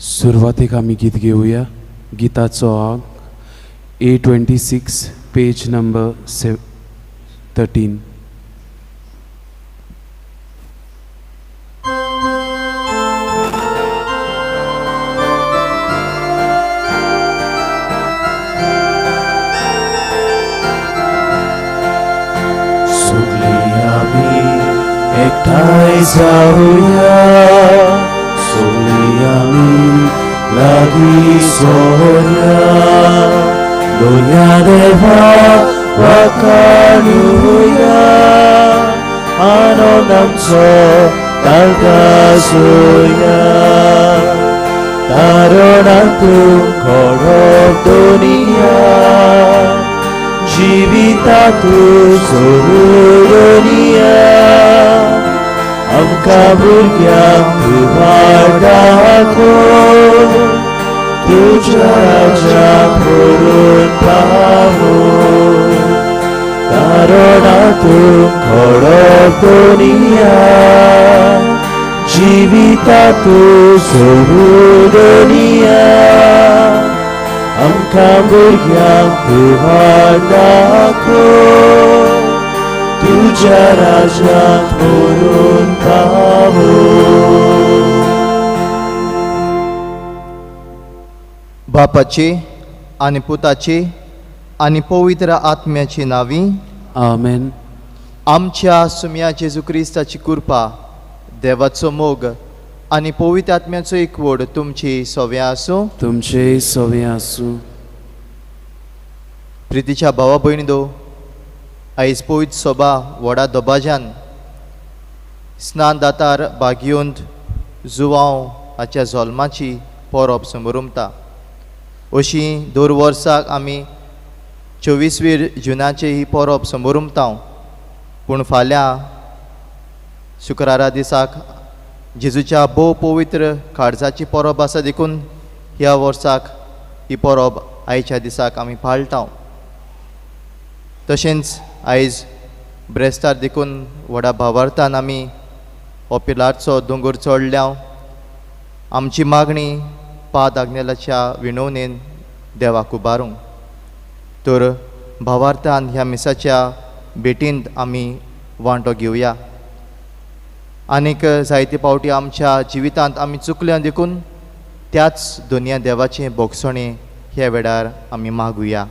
सुरवातेक आमी गीत घेवया. गिताचो अंक A26, पेज नंबर 13. एकठांय जाऊया, सगळी आमी लागीं सोरया, दोनया देवाक वखाणुया, आनंद आमचो तालगाजुया. तारुणांतून घडप दुनिया, जिवितांतून सोडुनिया, आमकां भुरग्यांक तुवार दाखोव, तुज्या राज्याक व्हरून पावो. तारुणांतून घडप दुनिया, जिवितांतून सोडुनिया, आमकां भुरग्यांक तुवार दाखोव, तुज्या राज्याक व्हरून पावो. बापाची आनी पुताची आनी पवित्र आत्म्याची नांवी. आमेन. आमच्या सुम्या जेजू क्रिस्ताची कृपा, देवाचो मोग आनी पवित्र आत्म्याचो एकवट तुमची सव्या आसूं. तुमचे सवे आसूं. प्रितीच्या भावा भयणींनो, आयज पवित्र सभा व्हडा दबाज्यान स्नान दातार भाग घेवन जुवांव हाच्या जल्माची परब समारंभता. अशी दर वर्साक आमी 24 जुनाची ही परब समारंभता. पूण फाल्यां शुक्रारा दिसाक जेजूच्या भोव पवित्र काळजाची परब आसा, देखून ह्या वर्साक ही परब आयच्या दिसाक आमी पाळटा. तशेंच आयज ब्रेस्तार देखून व्हडा भावार्थान आमी हो पिलारचो दोंगर चडल्या. आमची मागणी पाद आग्नेलाच्या विणवणेन देवाक उबारूंक. तर भावार्थान ह्या मिसाच्या भेटींत आमी वांटो घेवया. आनीक जायते पावटी आमच्या जिवितांत आमी चुकल्या, देखून त्याच दुनिया देवाचें भोगसणें ह्या वेळार आमी मागुया.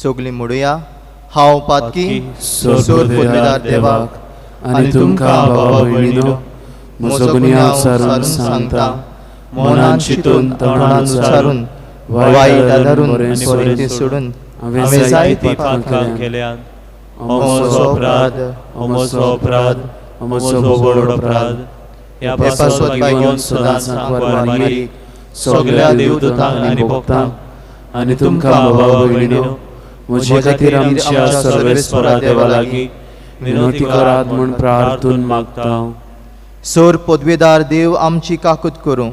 सगळीं म्हणुया. हांव पातकी सोर पदवीदार देवाक आनी तुमकां भावा भयणीनो, म्हजो गुन्यांव सारून सांगता. मनान चिंतून तोंडान उच्चारून वायट आदारून आनी बरें सोडून हांवें जायती पातकां केल्यात. हो म्हजो अपराध, हो म्हजो अपराध, हो म्हजो व्हड अपराध. ह्या पासत घेवन सदांच वारंवारी सगळ्या देवदूतांक आनी भक्तांक आनी तुमकां भावा भयणीनो, म्हजे खातीर आमच्या सर्वेस्परा देवा लागीं विनोती करात म्हूण प्रार्थून मागता. सोर पदवीदार देव आमची काकूत करूं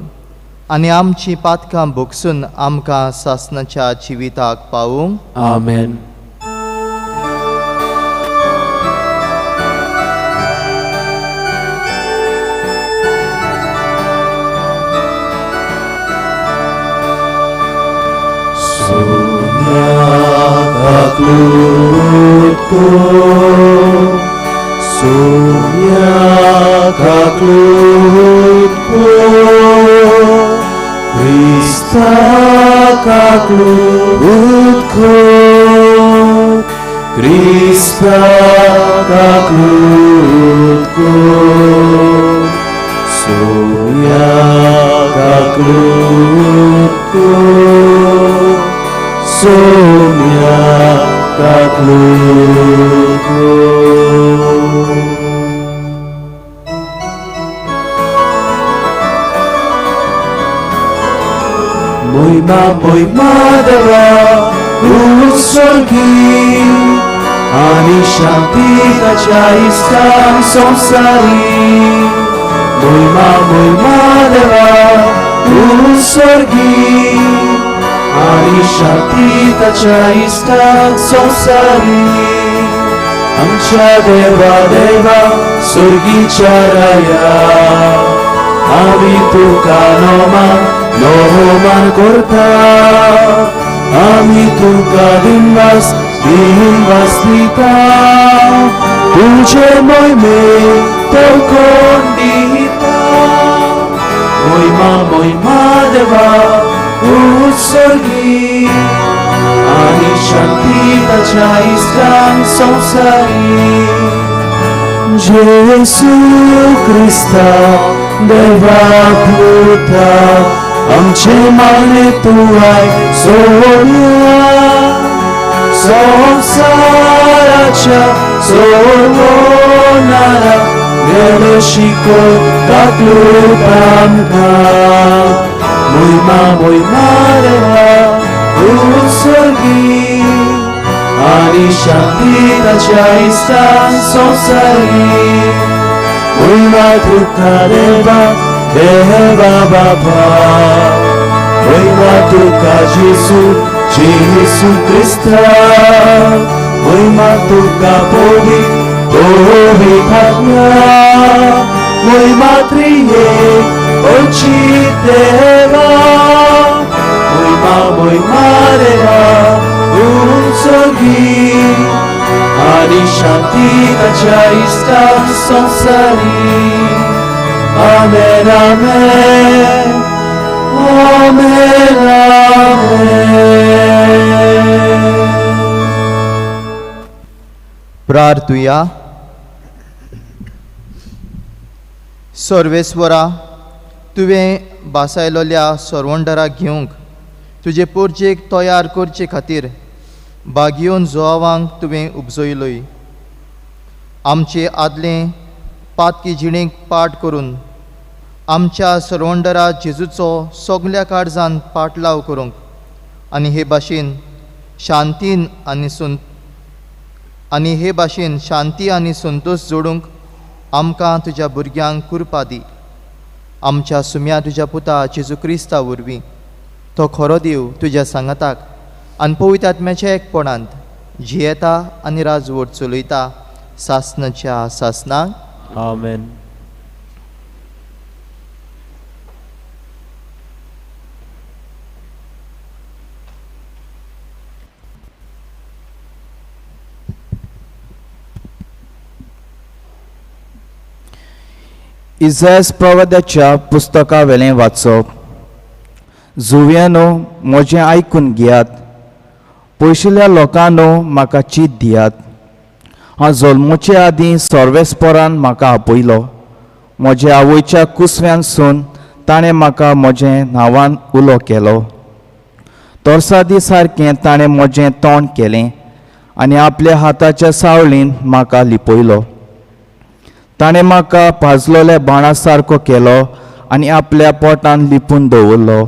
आनी आमची पातकां भोगसून आमकां सासणाच्या जिविताक पावूंक. आमेन. Krista kaklutko, Krista kaklutko, Sonia kaklutko, Sonia kaklutko. Moima deva ussorgi, ani shanti tacia istam samsari. Moima deva ussorgi, ani shanti tacia istam samsari. आमच्या देवा देवा सुर्गीच्या राया आमी तुका नोमान करता आमी तुका दिनवास दिता तुझे मोहिमे तो कोण दिता मोहिमा देवा उत्सर्गी आणि शांती ताच्या इष्टांक संसारी जेसू क्रिस्ता देवा पुता आमचे माने तुवाय सोडला संसाराच्या सोडवणारा गेलो शिकोय काकलूत आमकां मोहिमा देवा उत्सर्गी आणि शांती ताच्या इष्टांक संसारी मोहिमा तुका देवा बाबा मोहिमा तुका जेसू क्रिस्ता मोहिमा तुका पवित्रात्मा मोहिमा त्रिएक उचित देवा मोहिमा देवा उत्सर्गी आणि शांती ताच्या इष्टांक संसारी आमेन आमेन आमेन आमेन प्रार्थुया सर्वेस्वरा तुवें बासायलोल्या सोरवंडराक घेवंक तुजे पोरचेक तयार करचे खातीर बागयोन जोवांक तुवें उपजयलोय आमचे आदले पातकी जिणेक पाट करून आमच्या सोरवंडरा जेजूचो सगल्या काळजान पाटलाव करूंक आनी हे भाशेन शांती आनी संतोश जोडूंक आमकां तुज्या भुरग्यांक कृपा दी आमच्या सुम्या तुज्या पुता जेजू क्रिस्ता वरवीं तो खरो देव तुज्या सांगाताक आनी पवित्र आत्म्याच्या एकपणांत जियेता आनी राजवट चलयता सासनाच्या सासनाक आमेन. इसायास प्रवाद्याच्या पुस्तका वेलें वाचप. जुव्यानो म्हजें आयकून घेयात, पयशिल्ल्या लोकांनो म्हाका चीत दियात. हांव जल्मोचे आदीं सर्वेस्परान म्हाका आपयलो. म्हज्या आवयच्या कुसव्यांसून ताणें म्हाका म्हजें नांवान उलो केलो. तोर्सादी सारकें ताणें म्हजें तोंड केलें आनी आपल्या हाताच्या सावळीन म्हाका लिपयलो. ताणें म्हाका भाजलोल्या बाणा सारको केलो आनी आपल्या पोटान लिपून दवरलो.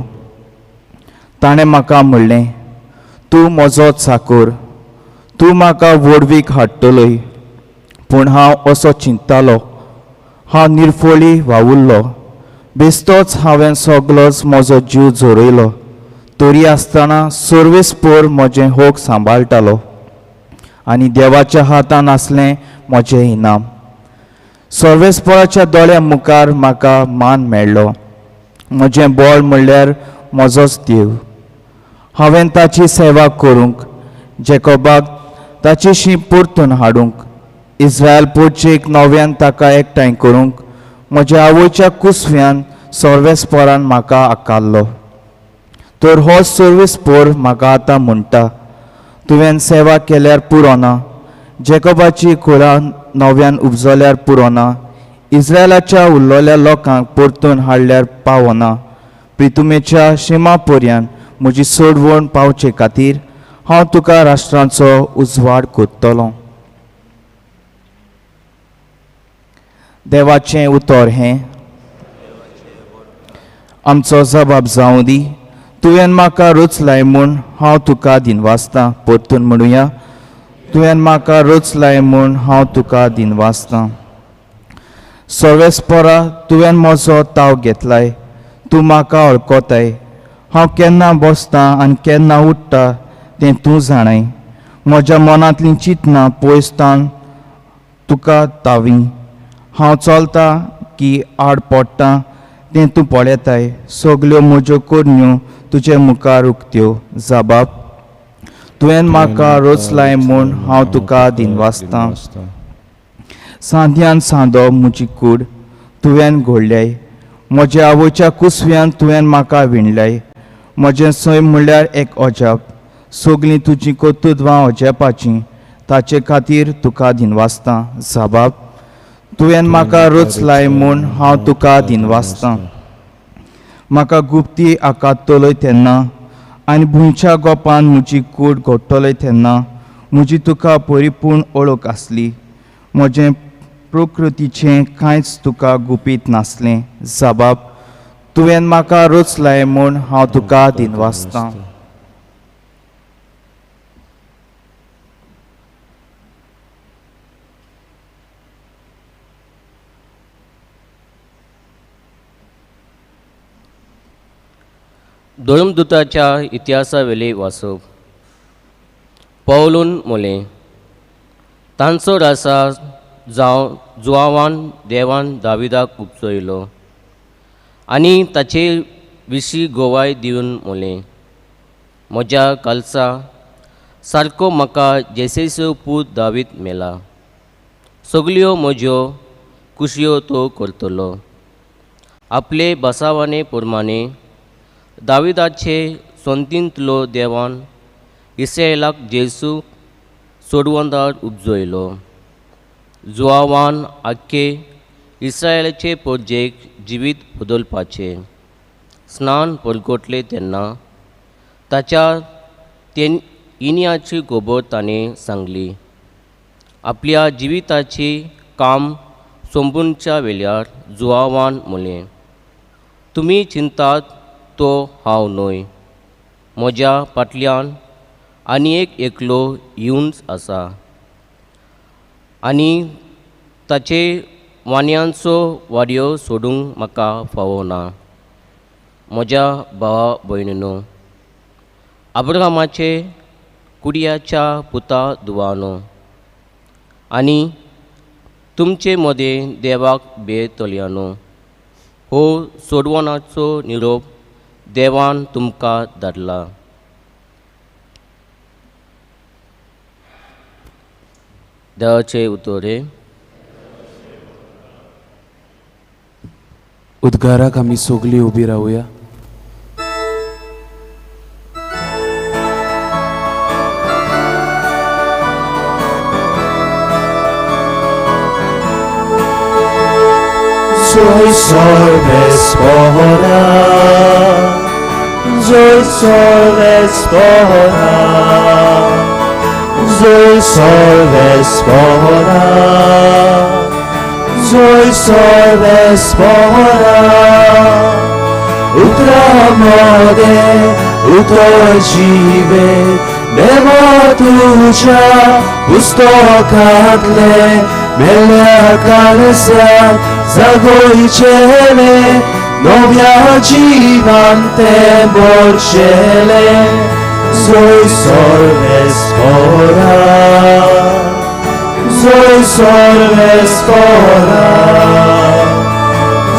ताणें म्हाका म्हणलें, तूं म्हजो चाकर, तूं म्हाका वडवीक हाडटलोय. पूण हांव असो चिंततालो, हांव निर्फोळी वावुरलो. बेश्टोच हांवें सगळोच म्हजो जीव झोरयलो. तरी आसतना सर्वेस्पोर म्हजें होक सांबाळटालो आनी देवाच्या हातान आसलें म्हजें इनाम. सर्वेस्पराच्या दोळ्या मुखार म्हाका मान मेळ्ळो. म्हजें बळ म्हणल्यार म्हजोच देव. हांवें ताची सेवा करूंक, जेकोबाक ताची शीं परतून हाडूंक, इस्रायल पोरचेक नव्यान ताका एकठांय करूंक म्हज्या आवयच्या कुसव्यान सर्वेस्परान म्हाका आकारलो. तर हो सर्वेस्पोर म्हाका आतां म्हणटा, तुवें सेवा केल्यार पुरो ना, जेकोबाची कुळां नव्यान उपजल्यार पुरो ना, इस्रायलाच्या उरलोल्या लोकांक परतून हाडल्यार पावना. प्रितुमेच्या शिमा पर्यंत म्हजी सोडवण पावचे खातीर हांव तुका राष्ट्रांचो उजवाड करतलों. देवाचें उतर हें, आमचो जबाब जावं दी. तुवें म्हाका रुचलाय म्हूण हांव तुका दिनवासतां. परतून म्हणुया, तुवें म्हाका रुचलाय म्हूण हांव तुका दिनवासतां. सर्वेस्परा, तुवें म्हजो ताव घेतलाय, तूं म्हाका वळखताय. हांव केन्ना बसतां आनी केन्ना उठ्ठा तें तूं जाणाय. म्हज्या मनांतलीं चिंतनां पयसतान तुका तावी हांव चलता की आड पडटा तें तूं पळयताय सगल्यो म्हज्यो कोडण्यो तुजे मुखार उक्त्यो जाबाब तुवें म्हाका रोचलाय म्हूण हांव तुका दिनवासतां सांद्यान सांदो म्हजी कूड तुवें घोडल्याय म्हज्या आवयच्या कुसव्यान तुवें म्हाका विणल्याय म्हजें सय म्हणल्यार एक अजाप सगलीं तुजीं कोतुदवां अजापाचीं ताचे खातीर तुका दिनवासतां जाबाब तुवें म्हाका रोचलाय म्हूण हांव तुका दिनवासतां म्हाका गुप्ती आकात्तलोय तेन्ना आनी भुंयच्या गोपान म्हजी कूड घोडटलोय तेन्ना म्हजी तुका परिपूर्ण ओळख आसली म्हजें प्रकृतीचें कांयच तुका गुपीत नासलें जाबाब तुवें म्हाका रोचलाय म्हूण हांव तुका दिनवासतां धर्मदुताच्या इतिहासावेली वाचप पौलून मोलें तांचो रासा जावं जुआवान देवान दाविदाक उपचयलो आनी ताचे विशीं गोवाय दिवन मोलें म्हज्या कालसा सारको म्हाका जेसेचो पूत दावीद मेला सगल्यो म्हज्यो कुशयो तो करतलो आपले बसावाने प्रमाणे दाविदाचे सोंतींतलो देवान इस्रायेलाक जेजू सोडवंदार उपजयलो जुआवान आख्खे इस्रायेलाचे परजेक जिवीत बदलपाचे स्नान परगोटले तेन्ना ताच्या इनियाची खबर ताणें सांगली आपल्या जिविताची काम सोंपूनच्या वेल्यार जुआवान म्हळें तुमी चिंतात तो हांव न्हय म्हज्या फाटल्यान आनी एक एकलो येवनच आसा आनी ताचे वान्यांचो वाड्यो सोडूंक म्हाका फावना म्हज्या भावा भयणीनो अब्राहामाचे कुडयाच्या पुता दुवानो आनी तुमचे मदें देवाक बेतोल्यानो हो सोडवणाचो निरोप देवान तुमकां धाडला देवाचे उतोरे उद्गाराक आमी सगळीं उबी रावया Soy sorvespora, soy sorvespora, soy sorvespora, soy sorvespora. Utramode, utojive, neba tuja, pustokatle, melia kalesat, zagoicele, novia gigante borcele, soy sorvespora, soy sorvespora,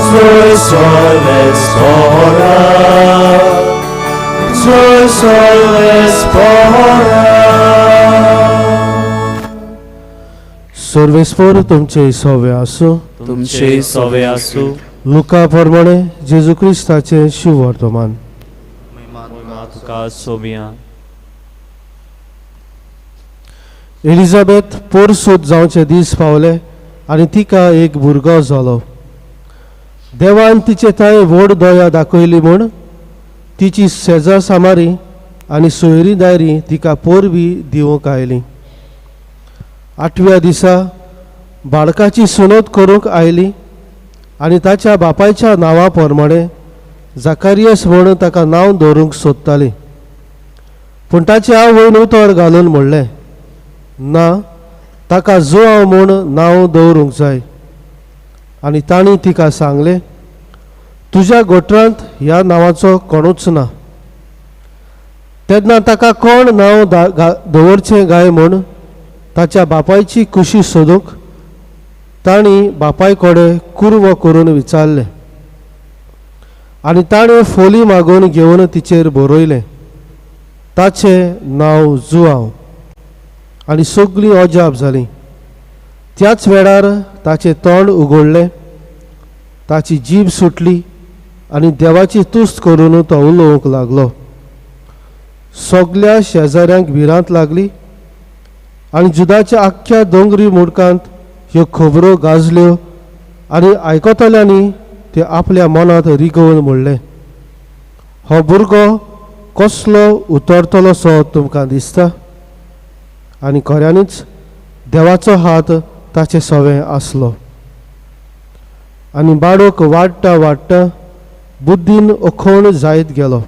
soy sorvespora, soy sorvespora. सर्वेस्पर तुमचे सवे आसूं तुमचे सवे आसूं लुका प्रमाणे जेजू क्रिस्ताचे शिव वर्तमान तुका सोबिया एलिझाबेथ पोरसूत जावचे दीस पावले आनी तिका एक भुरगो जालो देवान तिचे थंय व्हड दया दाखयली म्हूण तिची शेजा सामारी आनी सोयरी दायरी तिका पोरबी दिवंक आयली 8व्या दिसा बाळकाची सुनोद करूंक आयली आनी ताच्या बापायच्या नांवा प्रमाणे जाकारियास म्हूण ताका नांव दवरूंक सोदताली पूण ताची आवयन उतर घालून म्हणलें ना ताका जुआंव म्हूण नांव दवरूंक जाय आनी तांणी तिका सांगलें तुज्या गोठरांत ह्या नांवाचो कोणूच ना तेन्ना ताका कोण नांव दवरचें गाय म्हूण ताच्या बापायची कुशी सोदूंक तांणी बापाय कडेन कुर्व करून विचारलें आनी ताणें फोली मागून घेवन तिचेर बरयलें, ताचें नांव जुआंव. आनी सगळीं अजाप जालीं. त्याच वेळार ताचें तोंड उगडलें, ताची जीब सुटली आनी देवाची तुस्त करून तो उलोवंक लागलो. सगळ्या शेजाऱ्यांक भिरांत लागली आनी जुदाच्या आख्ख्या दोंगरी मुडकांत ह्यो खबरो गाजल्यो आनी आयकतल्यांनी ते आपल्या मनांत रिगवून म्हणलें, हो भुरगो कसलो उतरतलो सो तुमकां दिसता? आनी खऱ्यांनीच देवाचो हात ताचे सवें आसलो. आनी बाळक वाडटा वाडटा बुद्धीन अखोण जायत गेलो.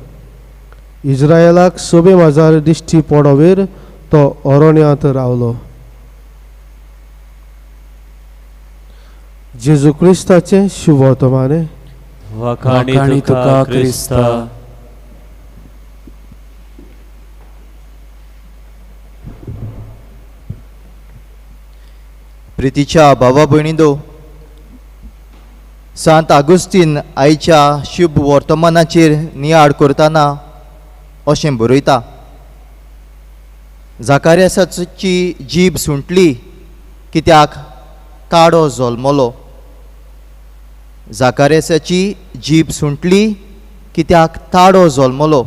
इस्रायलाक सोबे माजार दिश्टी पडोवेर तो अरण्यांत रावलो. जेजू क्रिस्ताचें शुभ वर्तमाने. वखाणी तुका क्रिस्ता. प्रितीच्या भावा भयणींनो, सांत आगुस्तीन आयच्या शुभ वर्तमानाचेर नियाळ करतना अशें बरयता, जाकार्यासाची जीब सुंटली कित्याक ताडो जल्मलो. जाकार्यासाची जीब सुंटली कित्याक ताडो जल्मलो.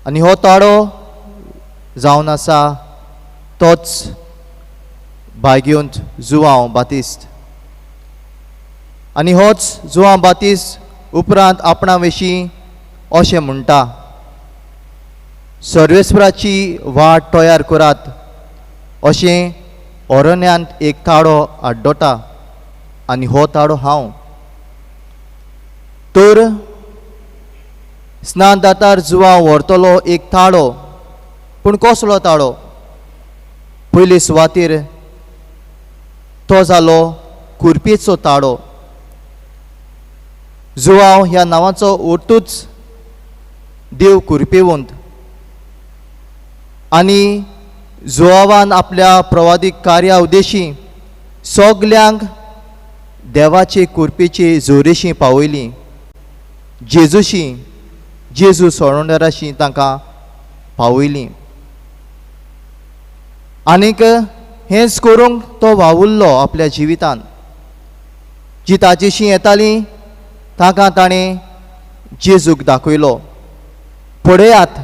आनी हो ताडो जावन आसा तोच भाग्योंत जुआंव बातिस्त. आनी होच जुआंव बातिस्त उपरांत आपणा विशीं अशें म्हणटा, सर्वेस्पराची वाट तयार करात, अशें अरण्यांत एक ताडो आड्डोता आनी हो ताडो हांव. तर स्नानदातार जुआंव व्हरतलो एक ताडो, पूण कसलो ताडो? पयले सुवातेर तो जालो कुरपेचो ताडो. जुआंव ह्या नांवाचो अर्थूच देव कुरपेवंत. आनी जुआंवान आपल्या प्रवादीक कार्या उद्देशी सगल्यांक देवाचे कुरपेची जोरेशी पावयली. जेजूशी, जेजू सोडवणाराशी तांकां पावयली. आनीक हेंच करूंक तो वावुरलो आपल्या जिवितान. जी ताजेशी येतालीं ताका ताणें जेजूक दाखयलो. पळयात,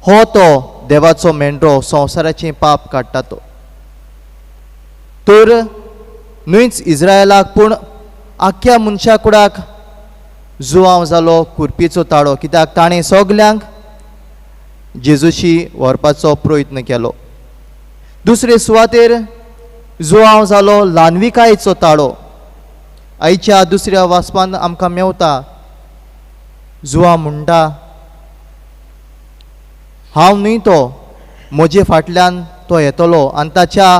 हो तो देवाचो मेंढरो, संवसाराचें पाप काडटा तो. तर न्हयच इस्रायलाक पूण आख्ख्या मनशा कुडाक जुआंव जालो कुरपेचो ताळो, कित्याक ताणें सगल्यांक जेजूशी व्हरपाचो प्रयत्न केलो. दुसरे सुवातेर जुआंव जालो ल्हानविकायेचो ताळो. आयच्या दुसऱ्या वाचपान आमकां मेवता, जुआंव म्हणटा, हांव न्हय तो, म्हजे फाटल्यान तो येतलो आनी ताच्या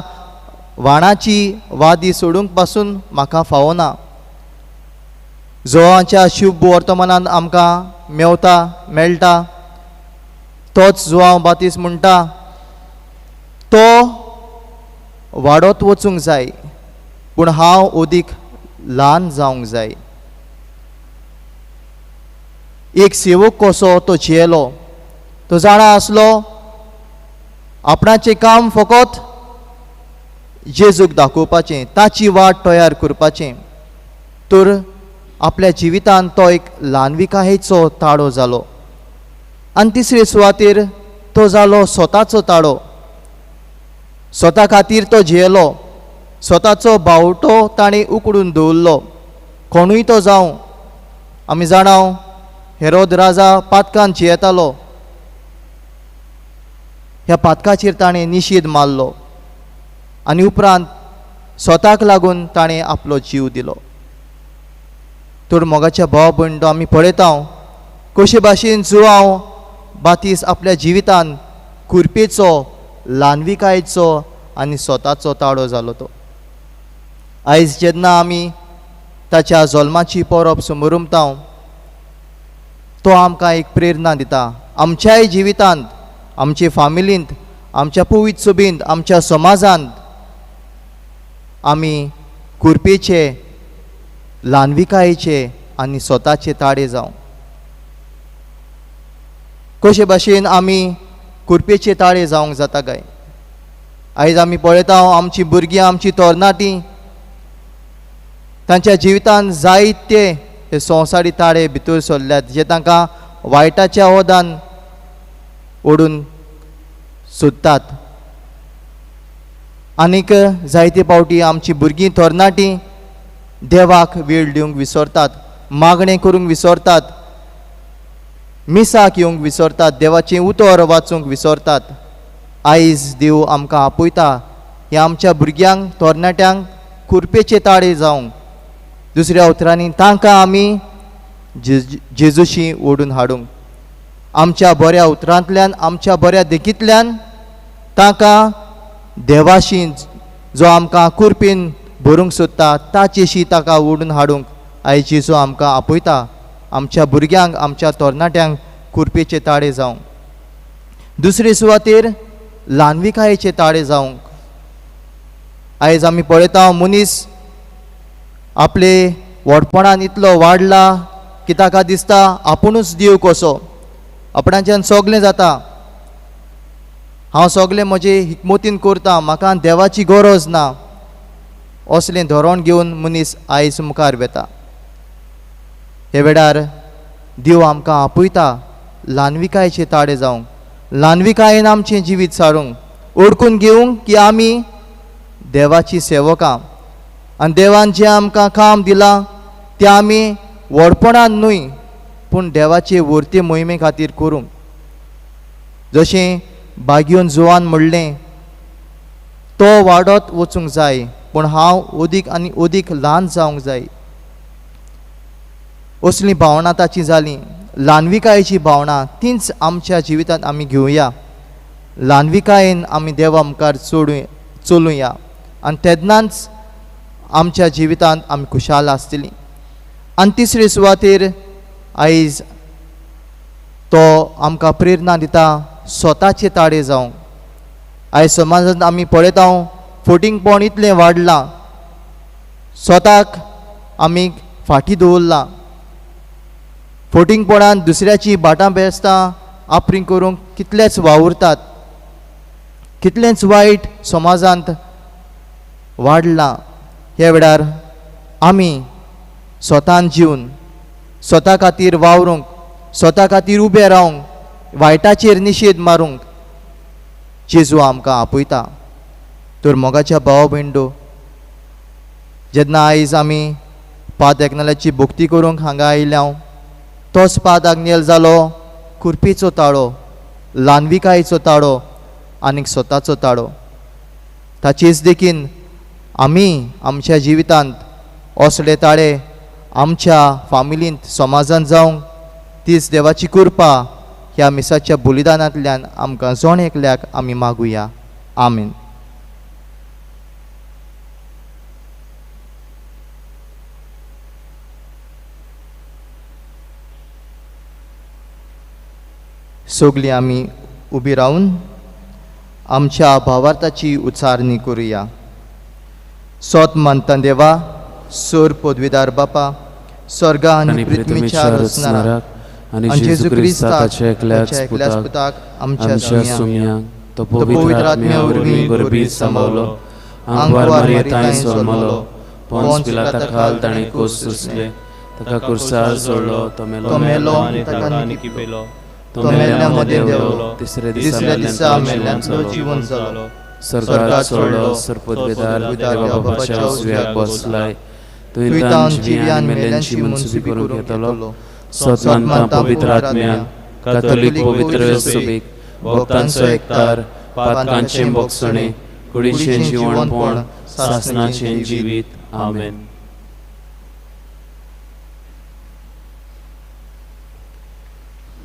वाणाची वादी सोडूंक पासून म्हाका फावना. जुआंवाच्या शुभ वर्तमानान आमकां मेळटा तोच जुआंव बातिस्त म्हणटा, तो वाडत वचूंक जाय, पूण हांव ओदीक ल्हान जावंक जाय. एक सेवक कसो तो जियेलो. तो जाणा आसलो आपणाचें काम फकत जेजूक दाखोवपाचें, ताची वाट तयार करपाचें. तर आपल्या जिवितान तो एक ल्हानविकायेचो ताळो जालो. आनी तिसरे सुवातेर तो जालो स्वताचो ताळो. स्वता खातीर तो जियेलो. स्वताचो बावटो ताणें उकडून दवरलो. कोणूय तो जावं, आमी जाणाव हेरोद राजा पातकान जियेतालो. ह्या पातकाचेर ताणें निशेध मारलो आनी उपरांत स्वताक लागून ताणें आपलो जीव दिलो. तर मोगाच्या भाव भयणो, आमी पळयता कशे भाशेन जुआंव बातिस्त आपल्या जिवितान कुरपेचो, ल्हानविकायेचो आनी स्वताचो ताळो जालो तो. आयज जेन्ना आमी ताच्या जल्माची परब समोरुमता, तो आमकां एक प्रेरणा दिता. आमच्याय जिवितांत, आमचे फामिलींत, आमच्या पवित्र सभेंत, आमच्या समाजांत आमी कुरपेचे, ल्हानविकायेचे आनी स्वताचे ताडे जावं. कशे भाशेन आमी कुरपेचे ताळे जावंक जाता काय? आयज आमी पळयता आमची भुरगीं, आमची तरणाटीं तांच्या जिवितांत जायते हे संवसारी ताळे भितर सरल्यात जे तांकां वायटाच्या ओदान ओडून सोदतात. आनीक जायते फावटी आमची भुरगीं तरणाटीं देवाक वेळ दिवंक विसरतात, मागणें करूंक विसरतात, मिसाक येवंक विसरतात, देवाचें उतर वाचूंक विसरतात. आयज देव आमकां आपयता हे आमच्या भुरग्यांक, तरणाट्यांक कुरपेचे ताळे जावंक. दुसऱ्या उतरांनी तांकां आमी जेजूशी ओडून हाडूंक. आमच्या बऱ्या उतरांतल्यान, आमच्या बऱ्या देखींतल्यान तांकां देवाशी जो आमकां कुरपेन भरूंक सोदता ताचेशी ताका ओडून हाडूंक आयज जेजू आमकां आपयता. आमच्या भुरग्यांक, आमच्या तरणाट्यांक कुरपेचे ताळे जावंक. दुसरे सुवातेर ल्हानविकायेचे ताळे जावंक. आयज आमी पळयता मनीस आपले व्हडपणान इतलो वाडला की ताका दिसता आपुणूच देव कसो, आपणाच्यान सगलें जाता, हांव सगलें म्हजे हिकमतीन करता, म्हाका देवाची गरज ना, असलें धोरण घेवन मनीस आयज मुखार वेता. हे वेळार देव आमकां आपयता ल्हानविकायेचे ताळे जावंक, ल्हानविकायेन आमचें जिवीत सारूंक, ओळखून घेवंक की आमी देवाची सेवकां आनी देवान जें आमकां काम दिलां तें आमी व्हडपणान न्हय पूण देवाचे वर्ते मोहिमे खातीर करूंक. जशें बागयोन जुवान म्हणलें, तो वाडत वचूंक जाय पूण हांव ओदीक आनी ओदीक ल्हान जावंक जाय. असली भावना ताची जाली, ल्हानविकायेची भावना तीच आमच्या जिवितांत आमी घेवया. ल्हानविकायेन आमी देवा मुखार चलुया आनी तेन्नाच आमच्या जिवितांत आमी खुशाल आसतलीं. आनी तिसरे सुवातेर आयज तो आमकां प्रेरणा दिता स्वताचे ताळे जावंक. आयज समाजांत आमी पळयता फटींगपण इतलें वाडलां, स्वताक आमी फाटीं दवरलां. फटींगपणान दुसऱ्याची भाटां बेसतां आपणी करूंक कितलेच वावुरतात, कितलेंच वायट समाजांत वाडलां. ह्या वेळार आमी स्वतान जिवन, स्वता खातीर वावरूंक, स्वता खातीर उबें रावंक, वायटाचेर निशेध मारूंक जेजू आमकां आपयता. तर मोगाच्या भाव भयणो, जेन्ना आयज आमी पाद एकनाल्याची भक्ती करूंक हांगा आयल्या, तोच पाद आग्नेल जालो कुरपेचो ताळो, ल्हानविकायेचो ताळो आनीक स्वताचो ताळो. ताचेच देखीन आमी आमच्या जिवितांत असले ताळे आमच्या फामिलींत, समाजांत जावंक तीच देवाची कृपा ह्या मिसाच्या बलिदानांतल्यान आमकां जोण एकल्याक आमी मागुया. आमीन. सगलीं आमी उबी रावन आमच्या भावार्थाची उच्चारणी करुया. सोत मानता देवा, सोर पदवीदार बापा, स्वर्गा आनी पृथ्वीच्या रचणारा आनी जेजू क्रिस्ताच्या एकल्याच पुताक आमच्या सुम्यांक तो पवित्र आत्म्या वरवीं गरबीत सांबावलो, आंगवार मारयेतांय जल्मलो, पोंच पिलाता खाल ताणें कोस सुसले, ताका कुर्सार सोडलो, तो मेलो आनी ताका निकी पेलो, तो मेल्ल्या मदें देंवलो, तिसऱ्या दिसा मेल्ल्यान जीवन जालो, स्वर्गात सोडलो, सरपदवीदार देवा बापाच्या उजव्याक बसलाय, तुयें जिव्यान मेल्यांची मनसुबी करूंक येतलो. सोत मानता पवित्र आत्म्यान, कातोलीक पवित्र सुबेक, भक्तांचो एकतार, पातकांचें बोगसणें, कुडीचें जिवणपण, सासणाचें जिवीत. आमेन.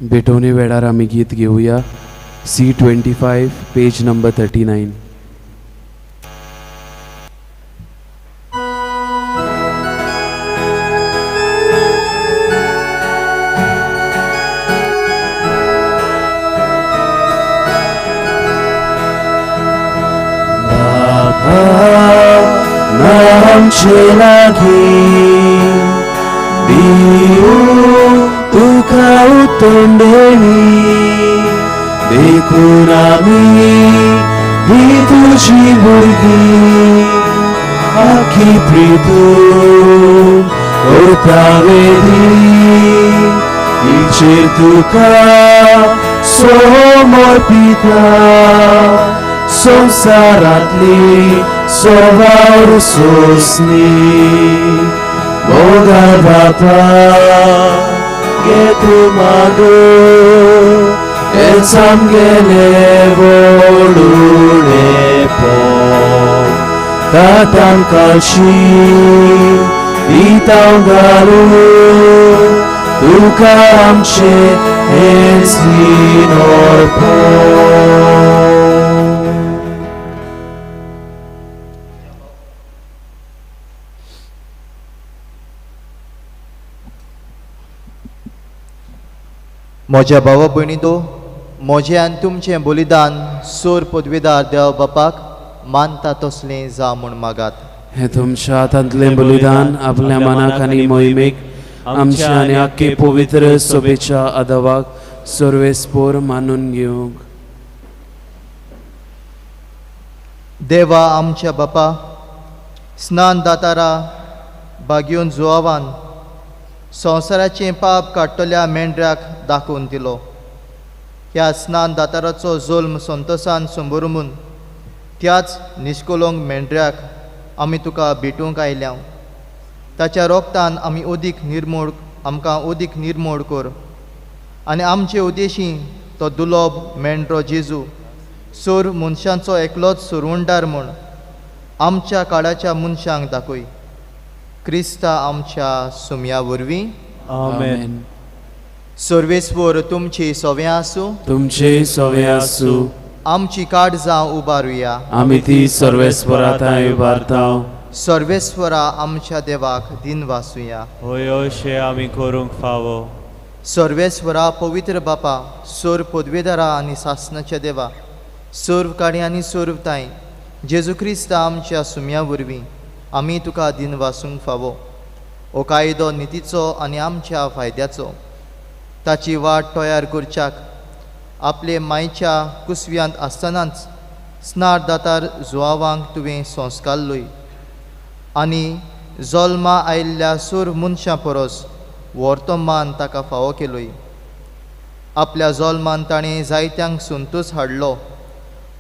भेटवणे वेळार आमी गीत घेवया. C25 page number 39. आमचे लागीं दिवं तुका उतोंडेनी देखून आमी ही तुझी भुरगीं आखी प्रितून करतावेली इचेर तुका समर्पिता संवसारांतली सर्वार सोसणी मोगाळ बापा घे तूं मागो हेच आमगेले व्हडुणेपण ताटांत काळशी दितां घालून तुका आमचे हेच दीन अर्पण. म्हज्या भावा भयणींनो, म्हजें आनी तुमचें बलिदान सोर पदवीदार देव बापाक मानता तसलें जा म्हूण मागात. हे तुमच्या हातांतलें बलिदान आपल्या मनाक आनी मोहिमेक आमच्या आनी आख्खे पवित्र सभेच्या आदावाक सर्वेस्पोर मानून घेवंक. देवा आमच्या बापा, स्नान दातारा बागयोन जुआवान संवसाराचें पाप काडटल्या मेंढऱ्याक दाखोवन दिलो. ह्या स्नान दाताराचो जुल्म संतोशान संभरमून त्याच निश्कोलोंग मेंढऱ्याक आमी तुका भेटूंक आयल्या. ताच्या रोगतान आमी आमकां ओदीक निर्मोळ कर आनी आमचे उद्देशी तो दुलोब मेंढरो जेजू सोर मनशांचो एकलोच सुरवंडार म्हूण आमच्या काळाच्या मनशांक दाखय. क्रिस्ता आमच्या सुमया वरवीं. आमेन. सर्वेस्वर तुमची सोवें आसूं. तुमचे सोवे आसूं. आमची काळजां उबारुया. आमी ती सर्वेस्परांताय उबारतांव. सर्वेस्वरा आमच्या देवाक दिन वासुया. होय अशें आमी करूंक फावो. सर्वेस्वरा पवित्र बापा, सोर पदवेदारा आनी सासणाच्या देवा, सर्वकाळी आनी सर्वताय जेजू क्रिस्ता आमच्या सुमया वरवीं आमी तुका दिन वासूंक फावो. हो कायदो नितीचो आनी आमच्या फायद्याचो. ताची वाट तयार करच्याक आपले मायच्या कुसव्यांत आसतनाच स्नार दातार जुआवांक तुवें संस्कारलोय आनी जल्मा आयिल्ल्या सोर मनशां परस वर्तमान ताका फावो केलोय. आपल्या जल्मान ताणें जायत्यांक संतोश हाडलो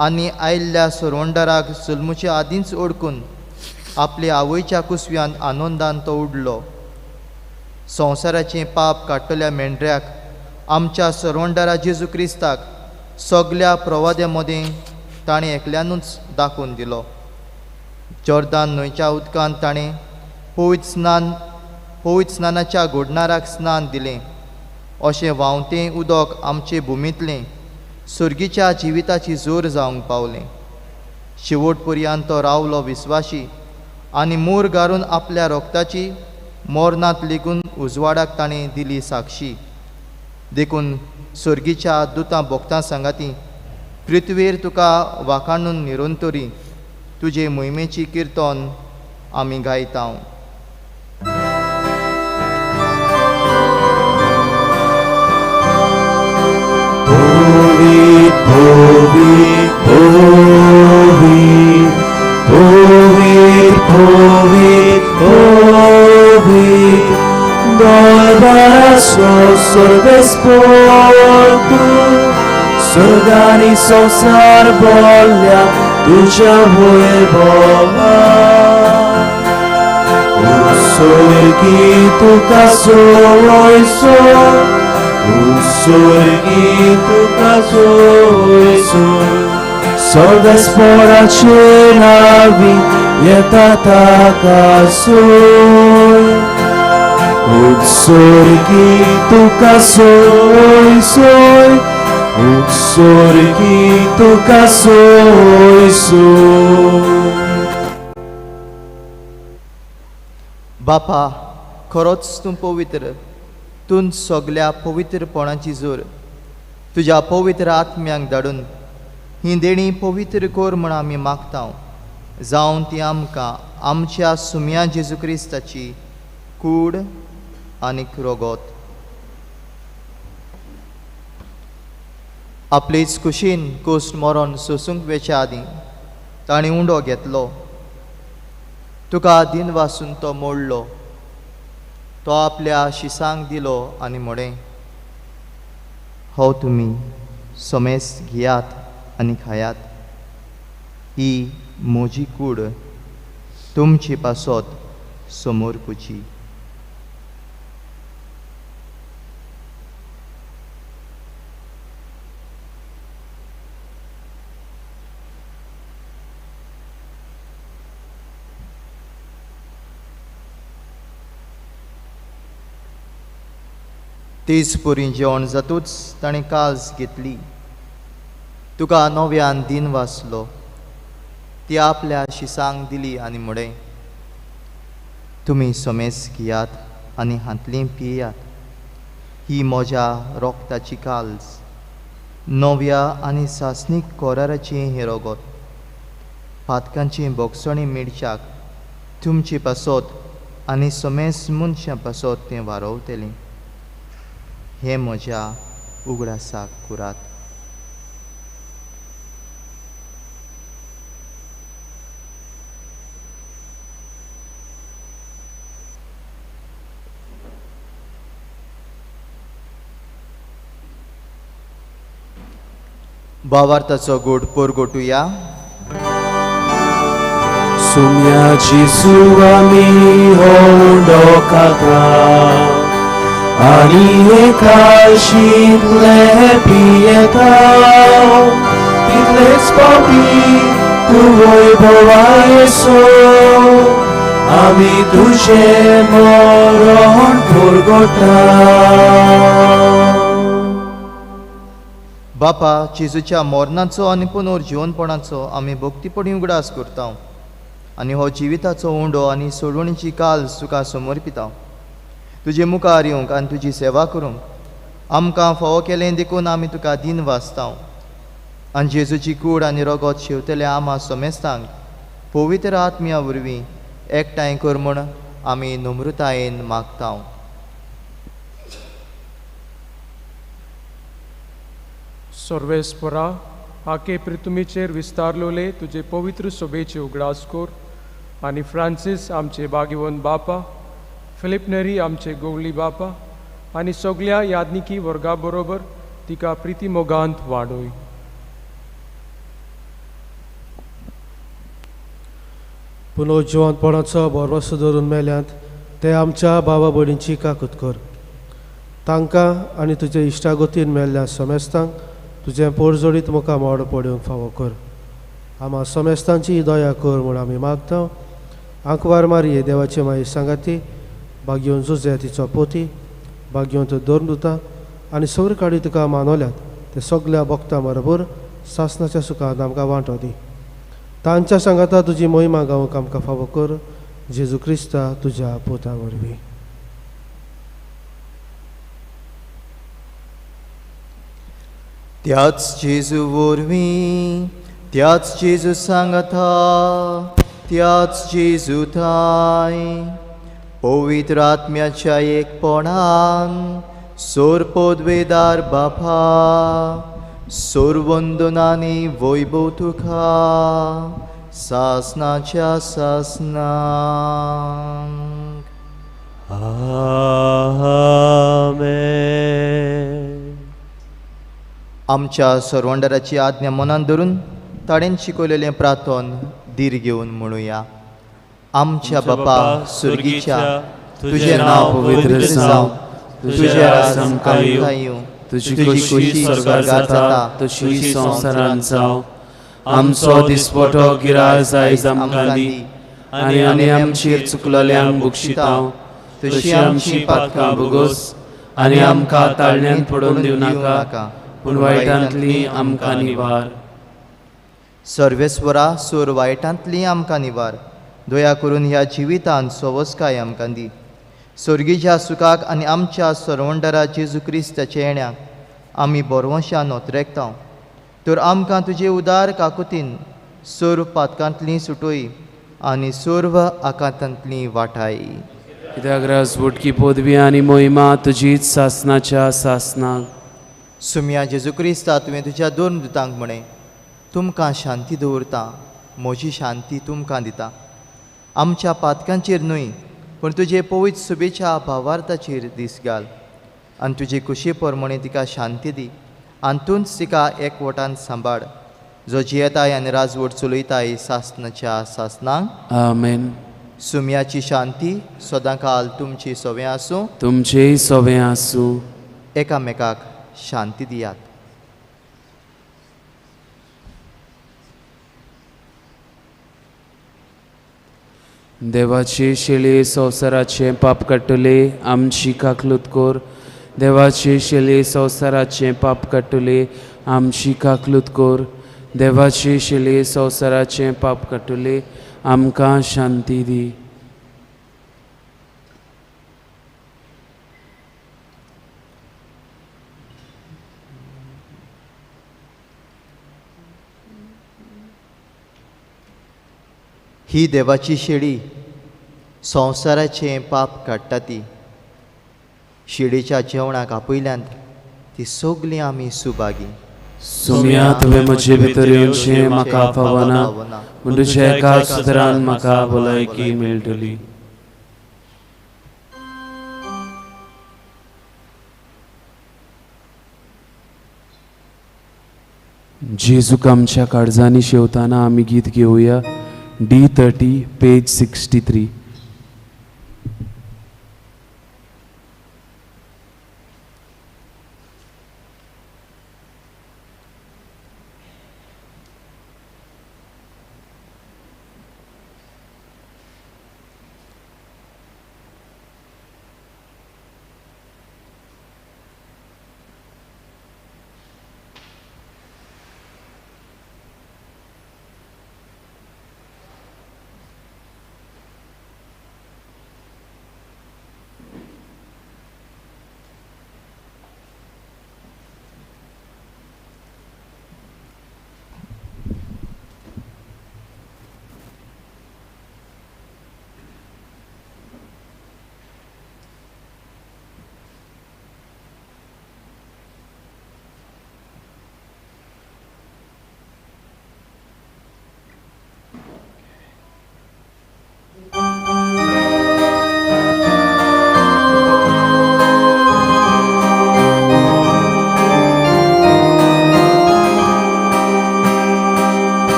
आनी आयिल्ल्या सुरवंडाराक जुल्मुच्या आदींच ओळखून आपले आवयच्या कुसव्यांत आनंदान तो उडलो. संवसाराचें पाप काडटल्या मेंढऱ्याक आमच्या सुरवंडारा जेजू क्रिस्ताक सगल्या प्रवाद्या मदें ताणें एकल्यानूच दाखोवन दिलो. जॉर्दान न्हंयच्या उदकांत ताणें पवित्र स्नानाच्या घोडणाराक स्नान दिलें. अशें व्हांवतें उदक आमचे भुमींतलें सुर्गीच्या जिविताची जोर जावंक पावलें. शेवट पर्यंत तो रावलो विस्वाशी आनी मूर गारून आपल्या रोगताची मोरनांत लेगून उजवाडाक ताणें दिली साक्षी. देखून सुर्गीच्या दुतां भोगतां सांगाती पृथ्वीर तुका वाखाणून निरोंतरी तुजे मोहिमेची किर्तन आमी गायतां. स्वर्गानी संसार बोलल्या तुझ्या वैभवा. उत्सर्गी तुका सोयसो, उत्सर्गी तुका सोयसो. सर्वेस्पराचे नावी येता ताका सोय. उत्सर्गी तुका सोय, उत्सर्गी तुका सोय. बापा, खरोच तूं पवित्र. तूं सगल्या पवित्रपणाची जोर तुज्या पवित्र आत्म्यांक धाडून ही देणी पवित्र कोर म्हण आमी मागतां. जावन ती आमकां आमच्या सुम्या जेजू क्रिस्ताची कूड आनीक रोगोत आपलीच कुशीन कोस्ट मरोन सोसूंक वेच्या आदीं ताणें उंडो घेतलो तुका दिन वासून तो मोडलो तो आपल्या शिसांक दिलो आनी म्हळें हो तुमी सोमेस घेयात आनी खायात ही म्हजी कूड तुमची पासत समोर पुची तीच पुरी जेवण जातूच ताणें कास घेतली तुका नव्यान दिन वाचलो ती आपल्या शिसांक दिली आनी म्हळें तुमी सोमेस घेयात आनी हातलीं पियेयात ही म्हज्या रोगताची काल्स नव्या आनी सासणीक कोराराची हें रोगोत पातकांची बोगसणी मिरच्याक तुमची पासत आनी सोमेस मनशां पासत तें वारोवतलें हे म्हज्या उगडासाक कुरात भावार्थाचो गोड पोरगोटुया सुम्या जेजू आमी हो उंडो खाता आनी एकाशीतले पियेता तितलेच पापी तूं वैभवायेसो आमी तुजें मरण पोरगोटा बापा जेजूच्या मरणाचो आनी पुनर्जीवनपणाचो आमी भक्तीपणी उगडास करता आनी हो जिविताचो उंडो आनी सोडवणीची काल्स तुका समर्पिता तुजे मुखार येवंक आनी तुजी सेवा करूंक आमकां फोव केलें देखून आमी तुका दिन वाचता आनी जेजूची कूड आनी रोगोत शेवतले आमा सोमेस्तांक पवित्र आत्म्या वरवीं एकठांय कर म्हूण आमी नम्रतायेन मागता सर्वेस्परा आके पृथ्वीचेर विस्तारलोले तुजे पवित्र सोबेचे उगडास कोर आनी फ्रांसीस आमचे बागीवन बापा फिलिप नेरी आमचे गवळी बापा आनी सगळ्या यादनिकी वर्गा बरोबर तिका प्रिती मोगांत वाडोय पुनर्जीवनपणाचो भरवसो धरून मेल्यांत ते आमच्या भावा भयणींची काकूत कर तांकां आनी तुज्या इश्टागतीन मेल्ल्या समेस्तांक तुजें पोरजोडीत मुखार मोड पडूंक फावो कर आमा समेस्तांची दया कर म्हूण आमी मागता आंकवार मारये देवाचे माई सांगाती भाग्योन जुजे तिचो पोती भाग्योन दोरदुता आनी सौर काडी तुका मानवल्यात ते सगळ्या भक्तां बरोबर सासणाच्या सुखांत आमकां वांटो दी तांच्या सांगाता तुजी मोहिमा गावूंक आमकां फावो कर जेजू क्रिस्ता तुज्या पोता वरवीं त्याच जेजू वरवीं त्याच जेजू सांगता त्याच जेजू थाय पवित्र आत्म्याच्या एकपणान सोर पोदवेदार बापा सोर वंदनांनी वैभव तुका सासणाच्या सासनांक आमेन. आमच्या सर्वंडराची आज्ञा मनान धरून ताणेन शिकवलेलें प्रार्थन धीर घेवन म्हणुया आमच्या बापा सुर्गीच्या तुझें नांव पवित्र जावं तुझें राज आमकां येवं तुजी खुशी स्वर्गार जाता तशी संवसारांत जावं आमचो दिसपटो गिराय आयज आमकां दी आनी आमचेर चुकलोल्यांक बक्षितांव तशी आमची पातकां भोगोस आनी आमकां ताळण्यांत पडोवन दिवं नाका पूण वायटांतली आमकां निवार सर्वेस्वरा सोर वायटांतली आमकां निवार दया करून ह्या जिवितांत सवस्काय आमकां दी स्वर्गीच्या सुखाक आनी आमच्या सर्वंडरा जेजू क्रिस्ताच्या येण्याक आमी बरवशान नोतरेकता तर आमकां तुजे उदार काकुतीन सुर्व पातकांतली सुटोय आनी सुर्व आकांतांतली वाटाय. कित्याक राजवटकी पदवी आनी मोहिमा तुजीच सासनाच्या सासनाक. सुम्या जेजू क्रिस्ता तुवें तुज्या दोन दुतांक म्हणे तुमकां शांती दवरता, म्हजी शांती तुमकां दिता. आमच्या पातकांचेर न्हय पूण तुजे पवित्र सुबेच्या भावार्थाचेर दीस घाल आनी तुजे कुशे प्रमाणे तिका शांती दी आनी तूंच तिका एकवटान सांबाळ, जो जियेताय आनी राजवट चलयताय सासनाच्या सासनाक. आमेन. सुम्याची शांती सदांकाल तुमची सोवें आसूं. तुमचेय सोवें आसूं. एकामेकाक शांती दियात. देवाचे शेळे संवसाराचे पाप काडटले आमची काकलूत कोर. देवाचे शेळे संवसाराचे पाप काडटले आमची काकलूत कोर. देवाचे शेळे संवसाराचे पाप काडटले आमकां शांती दी. ही देवाची शेळी संवसाराचें पाप काडटा ती. शेळीच्या जेवणाक आपयल्यांत ती सगलीं आमी सुभागी. सुम्या तुवें म्हजे भितर येवचें म्हाका फावना, पूण तुज्या एकाच उतरान म्हाका भलायकी मेळटली. जेजूक आमच्या काळजांनी शेवताना आमी गीत घेवया. D30 page 63.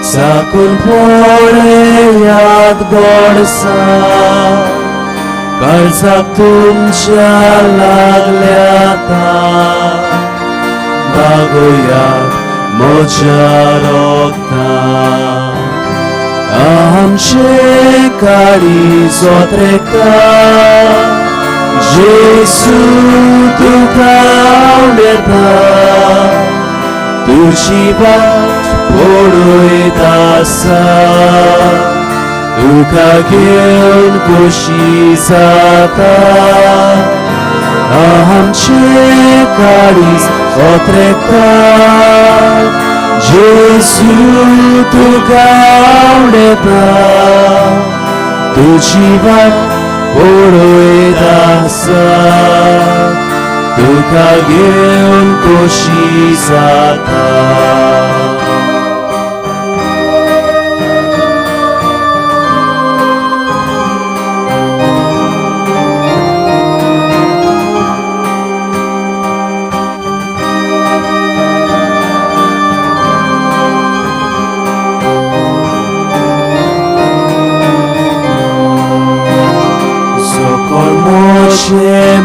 Sakun pore yad godsa Karzak tumcha lagleta Bagoyat mocha rokta Amche kari zotreka Jesu tu kauleta Tuci bat Poroy dasa Tuka gyun kushi zata Aham chekaris otreka Jesu tuka uleta Tuchivat poroy dasa Tuka gyun kushi zata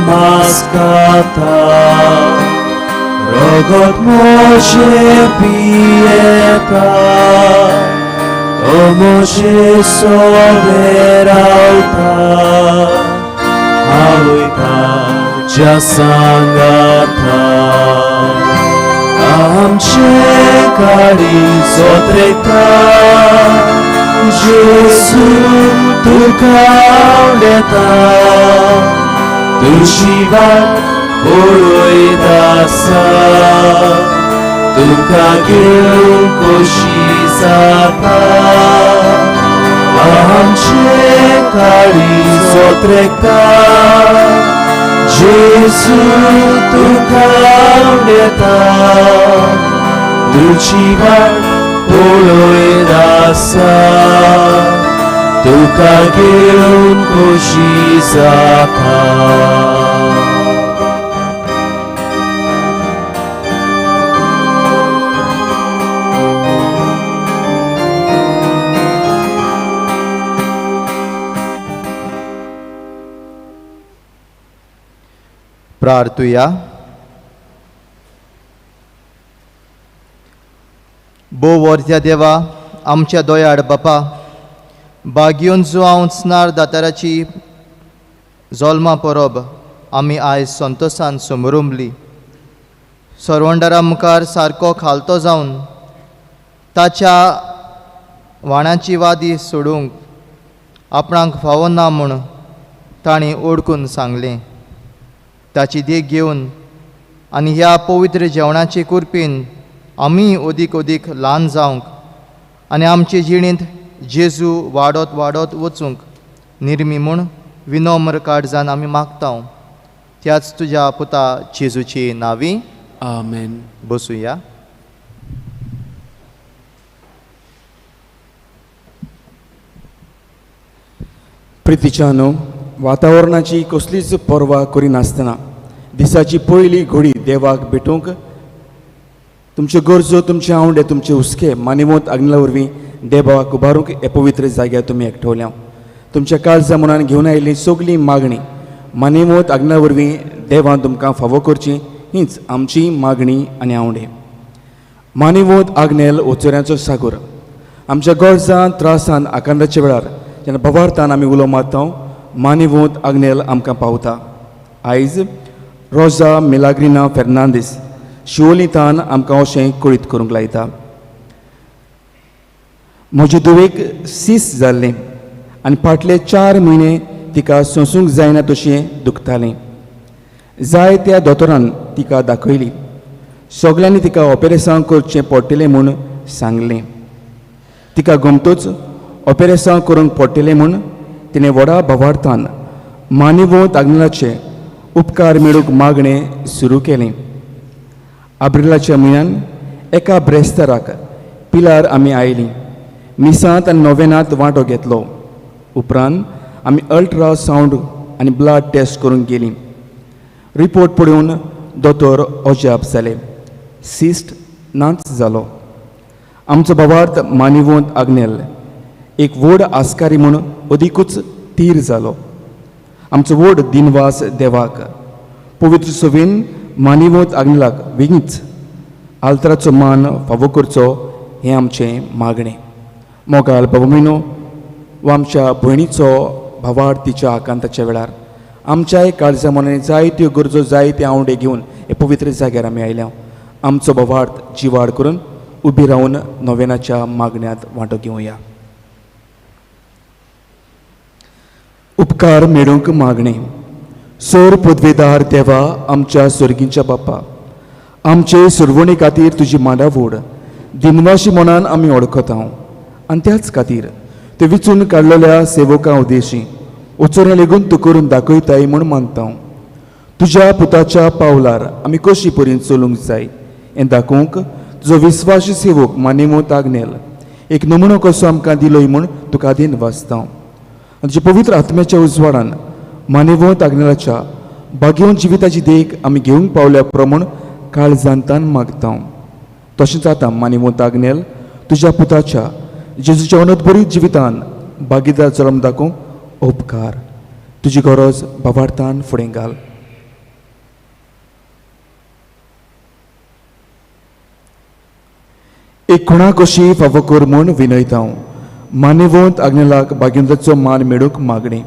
Maskata Rogot moje pieta To moje soverauta Aluita jasangata Amche कारी सोत्रेता जेसू तुका आवडेता तुझी वाट पळयता आसा तुका घेवन खोशी जाता आमचे कारी सोत्रेता जेसू तुका आवडेता तुझी वाट पळयता आसा तुका घेवन खोशी जाता प्रार्थुया. वर्त्या देवा, आमच्या दोयाड बापा, बागयोन जो हांव स्नार दाताराची जल्मा परब आमी आयज संतोशान समरुंबली. सरवंडरा मुखार सारको खालतो जावन ताच्या वाणाची वादी सोडूंक आपणाक फावो ना म्हूण ताणें ओडकून सांगलें. ताची देख घेवन आनी ह्या पवित्र जेवणाचे कुरपेन आमी ओदीक ओदीक ल्हान जावंक आनी आमचे जिणेंत जेजू वाडत वाडत वचूंक निर्मी म्हूण विनम्र काळजान आमी मागता. त्याच तुज्या पुता जेजूची नांवी. आमेन. बसूया. प्रितीच्यानो, वातावरणाची कसलीच पर्वा करिनासतना दिसाची पयली घडी देवाक भेटूंक तुमच्यो गरजो, तुमचे आवडे, तुमचे हुस्के मानिवंत आग्नेला वरवीं देवाक उबारूंक हे पवित्र जाग्यार तुमी एकठवल्या. तुमच्या काळजा मनान घेवन आयिल्ली सगळी मागणी मानिवंत आग्नेला वरवीं देवान तुमकां फावो करची, हीच आमची मागणी आनी आवडे. मानिवंत आग्नेल ओचोऱ्याचो सागर आमच्या गरजां त्रासान आकांताच्या वेळार जेन्ना भवार्थान आमी उलो मारता, मानिवंत आग्नेल आमकां पावता. आयज रोजा मिलाग्रिना फेर्नांदीस शिवोलींतान आमकां अशें कळीत करूंक लायता. म्हजे धुवेक सीस जाल्लें आनी फाटले 4 म्हयने तिका सोंसूंक जायना तशें दुखतालें. जायत्या दोतोरान तिका दाखयली. सगळ्यांनी तिका ऑपेरेशन करचें पडटलें म्हूण सांगलें. तिका गमतूच ऑपेरेशन करूंक पडटलें म्हूण तिणें व्हडा भवार्थान मानिवंत आग्नेलाचे उपकार मेळूंक मागणें सुरू केलें. एप्रिलाच्या म्हयन्यान एका ब्रेस्ताराक पिलार आमी आयलीं. मिसांत आनी नोवेनांत वांटो घेतलो. उपरांत आमी अल्ट्रासावंड आनी ब्लड टेस्ट करूंक गेलीं. रिपोर्ट पळोवन दोतोर अजाप जाले. सिस्ट नाच जालो. आमचो भवार्थ मानिवंत आग्नेल एक व्हड आस्कारी म्हूण अदिकूच तीर जालो. आमचो व्हड दिनवास देवाक पवित्र सभेन मानिवंत आग्नेलाक बेगीच आल्तराचो मान फावो करचो हें आमचें मागणें. मोगाल बाबमिनो वा आमच्या भयणीचो भावार्थीच्या आकांताच्या वेळार आमच्याय काळजा मनांनी जायत्यो गरजो, जायते आवडे घेवन हे पवित्र जाग्यार आमी आयल्या. आमचो भवार्थ जिवाड करून उबी रावन नोवेनाच्या मागण्यांत वांटो घेवया. उपकार मेळूंक मागणें. सोर पदवेदार देवा, आमच्या स्वर्गीच्या बापा, आमचे सुरवणी खातीर तुजी मांडावड दिनवाशी मनान आमी ओळखता आनी त्याच खातीर ते विचून काडलेल्या सेवकां उदेशी उचोऱ्या लेगून तूं करून दाखयताय म्हूण मानता. तुज्या पुताच्या पावलार आमी कशी परीन चलूंक जाय हें दाखोवंक तुजो विस्वासी सेवक मानिवंत आग्नेल एक नमुनो कसो आमकां दिलोय म्हूण तुका आदीन वाचता. तुजे पवित्र आत्म्याच्या उजवाडान मानिवंत आग्नेलाच्या भाग्यवंत जिविताची देख आमी घेवंक पावल्या प्रमाण काळजांतान मागता. तशेंच आतां मानिवंत आग्नेल तुज्या पुताच्या जेजूच्या अनंतभरीत जिवितान भागीदार जल्म दाखोवंक उपकार. तुजी गरज भावार्थान फुडें घाल. एक खुणा कशी फावो कर म्हूण विनयता. मानिवंत आग्नेलाक भाग्यवंताचो मान मेळूंक मागणें.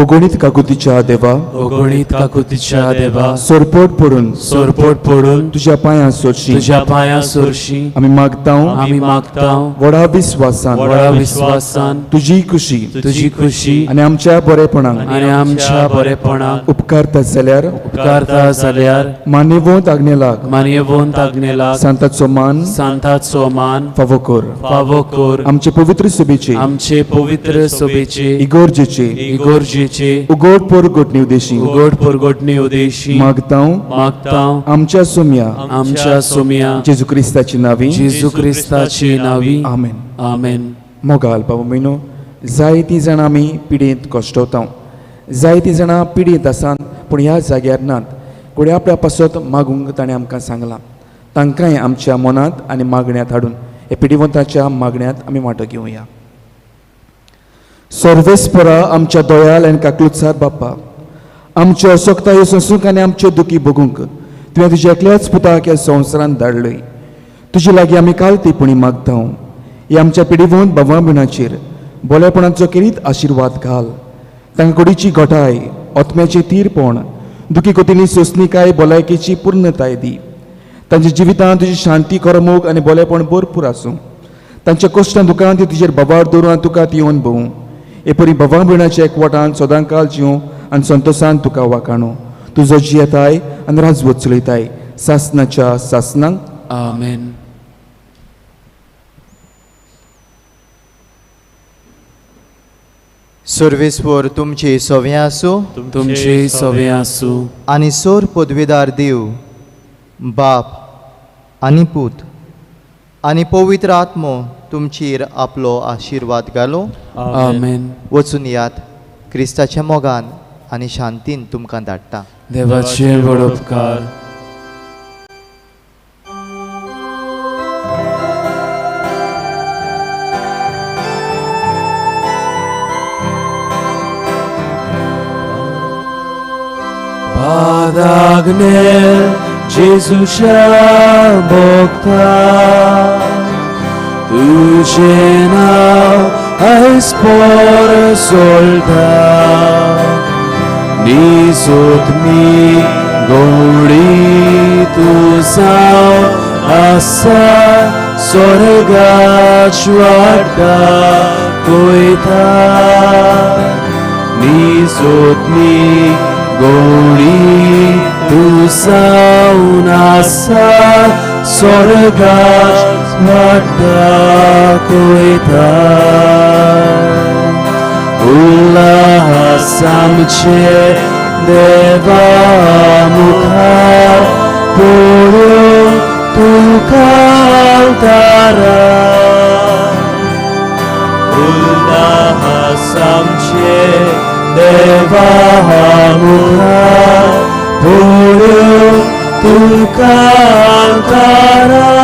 अगणित काकुतीच्या देवा अगणित काकुतीच्या देवा सोरपोट पडून सोरपोट पडून तुझ्या पांयां सोडशी तुझ्या पांयां सोरशी आमी मागतां आमी मागतां व्हडा विस्वासान व्हडा विश्वासान तुजी खुशी तुझी खुशी आनी आमच्या बरेपणाक आनी आमच्या बरेपणाक उपकारता जाल्यार उपकारता जाल्यार मान्यवंत आग्नेलाक मान्यवंत आग्नेलाक सांताचो मान सांताचो मान फावो कर फावो कर आमचे पवित्र सभेचे आमचे पवित्र सभेचे इगोर्जेचे इगोर्जेचे उगोड पोर गोटणी उदेशी उगोड परगोटणी उदेशी मागतां मागतां आमच्या सोम्या आमच्या सोम्या जेजू क्रिस्ताची नावी जेजू क्रिस्ताची नावी आमेन आमेन मोगाल बाबा म्हयनो जायतीं जाणां आमी पिडेंत कश्टवता जायतीं जाणां पिडेंत आसात पूण ह्या जाग्यार नात कोणी आपल्या पासत मागूंक ताणें आमकां सांगलां तांकांय आमच्या मनांत आनी मागण्यांत हाडून हे पिडेवंताच्या मागण्यांत आमी वांटो घेवया. सर्वेस्परा आमच्या दोयाल आनी काकलुतसार बाप्पा आमच्यो अशक्तायो संसूंक आनी आमच्यो दुखी बगूंक तुवें तुज्या एकल्याच पुताक ह्या संवसारांत धाडलय. तुजे लागीं आमी कालतीपणी मागता ही आमच्या पिडेवंत भावां भयणांचेर बोलेपणाचो किरीत आशिर्वाद घाल. तांकां कुडीची घोटाय ओतम्याचें तीरपण दुखी कोतींनी सोंसणीकाय भलायकेची पूर्णताय दी. तांच्या जिवितांत तुजी शांती करमूक आनी बोलेपण भरपूर आसूं. तांच्या कश्टां दुखांत तुजेर बाबार दवरून तुका येवन भोवूं. हे परी भावां भयणांच्या एकवटान सदांकाल जिवं आनी संतोशान तुका वाखाणो. तुजो जियेताय आनी राजवट चलयताय सासनाच्या सासनांक आमेन. सर्वेस्वर तुमचे सवें आसूं तुमचे सवें आसूं आनी सोर पदवीदार देव बाप आनी पूत आनी पवित्र आत्मो तुमचेर आपलो आशिर्वाद घालो. आमेन. वचून यात क्रिस्ताच्या मोगान आनी शांतीन तुमकां धाडटा. देवाचे व्हड उपकार. Padagner Jezusia Bogta Tuझे नाव ऐस्पोर सोलता निसोत मी गौडी तू साव आसा स्वर्गाच वाटा कोयता निसोत मी गौडी तू सावन आसा स्वर्गाच वाटा कोयता उल्हास आमचे देवा मुखार पळोवन तुका अवतारा उल्हास आमचे देवा मुखार पळोवन तुका अवतारा